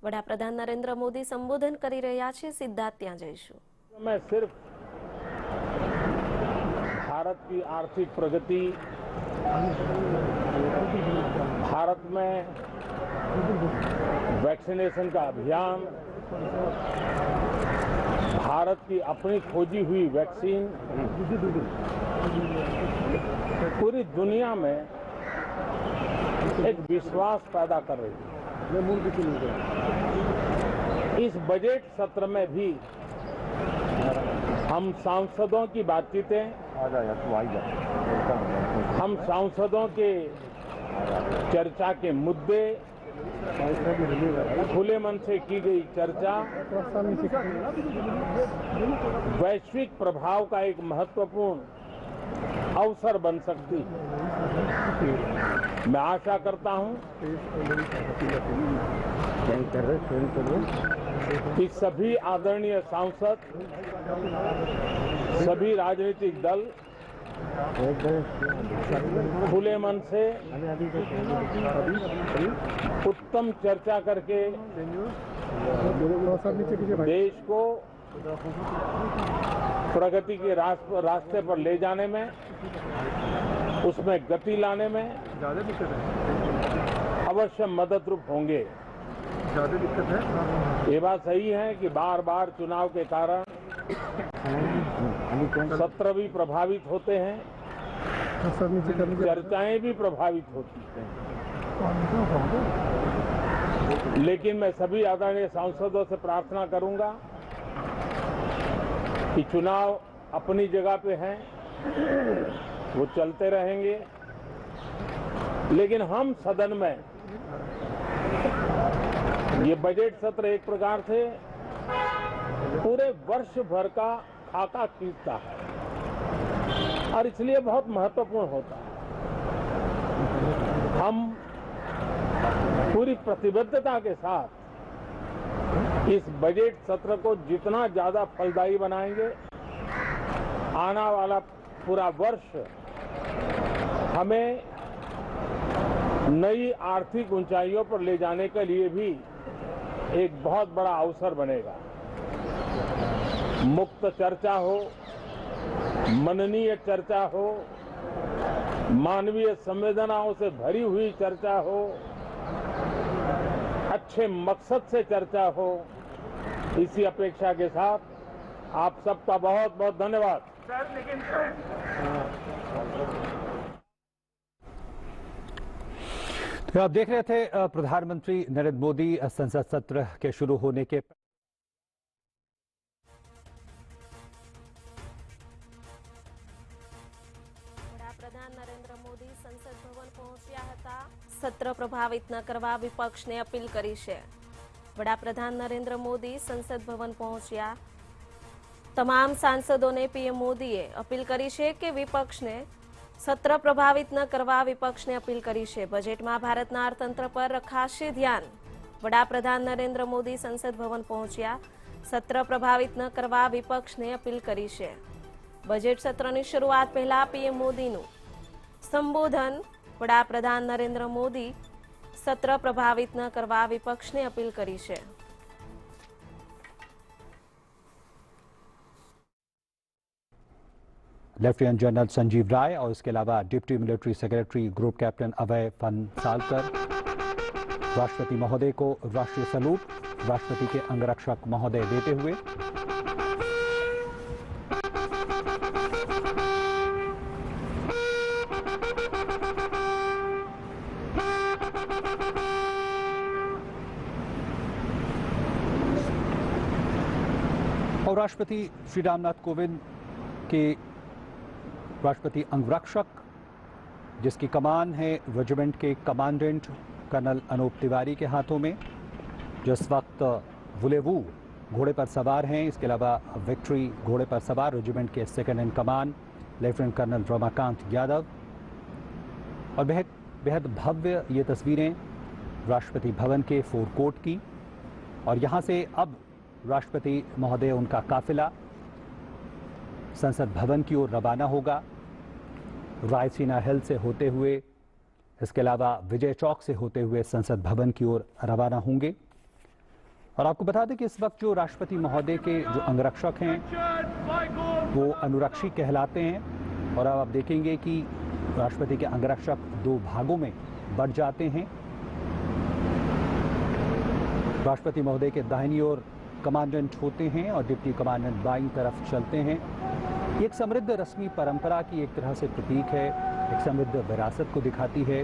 વડાપ્રધાન નરેન્દ્ર મોદી સંબોધન કરી રહ્યા છે, સીધા ત્યાં જઈશું। मैं सिर्फ भारत की आर्थिक प्रगति, भारत में वैक्सीनेशन का अभियान, भारत की अपनी खोजी हुई वैक्सीन पूरी दुनिया में एक विश्वास पैदा कर रही है। इस बजट सत्र में भी हम सांसदों की बातचीतें, हम सांसदों के चर्चा के मुद्दे, खुले मन से की गई चर्चा वैश्विक प्रभाव का एक महत्वपूर्ण अवसर बन सकती है। मैं आशा करता हूं कि सभी आदरणीय सांसद, सभी राजनीतिक दल खुले मन से उत्तम चर्चा करके देश को प्रगति के रास्ते पर ले जाने में, उसमें गति लाने में अवश्य मददरूप होंगे। ये बात सही है कि बार बार चुनाव के कारण सत्र भी प्रभावित होते हैं, चर्चाएं भी प्रभावित होती हैं, लेकिन मैं सभी आदरणीय सांसदों से प्रार्थना करूंगा कि चुनाव अपनी जगह पे हैं, वो चलते रहेंगे, लेकिन हम सदन में ये बजट सत्र एक प्रकार से पूरे वर्ष भर का खाका खींचता है और इसलिए बहुत महत्वपूर्ण होता है। हम पूरी प्रतिबद्धता के साथ इस बजट सत्र को जितना ज्यादा फलदायी बनाएंगे, आने वाला पूरा वर्ष हमें नई आर्थिक ऊंचाइयों पर ले जाने के लिए भी एक बहुत बड़ा अवसर बनेगा। मुक्त चर्चा हो, मननीय चर्चा हो, मानवीय संवेदनाओं से भरी हुई चर्चा हो, अच्छे मकसद से चर्चा हो, इसी अपेक्षा के साथ आप सबका बहुत बहुत धन्यवाद। तो आप देख रहे थे प्रधानमंत्री नरेंद्र मोदी संसद सत्र के शुरू होने के વડાપ્રધાન નરેન્દ્ર મોદી સંસદ ભવન પહોંચ્યા હતા। સત્ર પ્રભાવિત ન કરવા વિપક્ષને અપીલ કરી છે। વડાપ્રધાન નરેન્દ્ર મોદી સંસદ ભવન પહોંચ્યા। તમામ સાંસદોને પીએમ મોદીએ અપીલ કરી છે કે વિપક્ષને સત્ર પ્રભાવિત ન કરવા વિપક્ષને અપીલ કરી છે। બજેટમાં ભારતના અર્થતંત્ર પર રખાશે ધ્યાન। વડાપ્રધાન નરેન્દ્ર મોદી સંસદ ભવન પહોંચ્યા। સત્ર પ્રભાવિત ન કરવા વિપક્ષને અપીલ કરી છે। બજેટ સત્રની શરૂઆત પહેલા પીએમ મોદીનું સંબોધન। વડાપ્રધાન નરેન્દ્ર મોદી સત્ર પ્રભાવિત ન કરવા વિપક્ષને અપીલ કરી છે। लेफ्टिनेंट जनरल संजीव राय और इसके अलावा deputy military secretary group captain Abhay Phansalkar राष्ट्रपति महोदय को राष्ट्रीय सैल्यूट राष्ट्रपति के अंगरक्षक महोदय देते हुए और राष्ट्रपति श्री रामनाथ कोविंद के राष्ट्रपति अंगरक्षक जिसकी कमान है रेजिमेंट के कमांडेंट कर्नल अनूप तिवारी के हाथों में, जिस वक्त वुलेवू घोड़े पर सवार हैं। इसके अलावा विक्ट्री घोड़े पर सवार रेजिमेंट के सेकंड इन कमान लेफ्टिनेंट कर्नल रमाकांत यादव। और बेहद भव्य ये तस्वीरें राष्ट्रपति भवन के फोरकोर्ट की। और यहाँ से अब राष्ट्रपति महोदय उनका काफिला संसद भवन की ओर रवाना होगा। रायसीना हिल से होते हुए, इसके अलावा विजय चौक से होते हुए संसद भवन की ओर रवाना होंगे। और आपको बता दें कि इस वक्त जो राष्ट्रपति महोदय के जो अंगरक्षक हैं वो अनुरक्षी कहलाते हैं। और अब आप देखेंगे कि राष्ट्रपति के अंगरक्षक दो भागों में बढ़ जाते हैं। राष्ट्रपति महोदय के दाहिनी ओर कमांडेंट होते हैं और डिप्टी कमांडेंट बाईं तरफ चलते हैं। ये एक समृद्ध रस्मी परंपरा की एक तरह से प्रतीक है, एक समृद्ध विरासत को दिखाती है।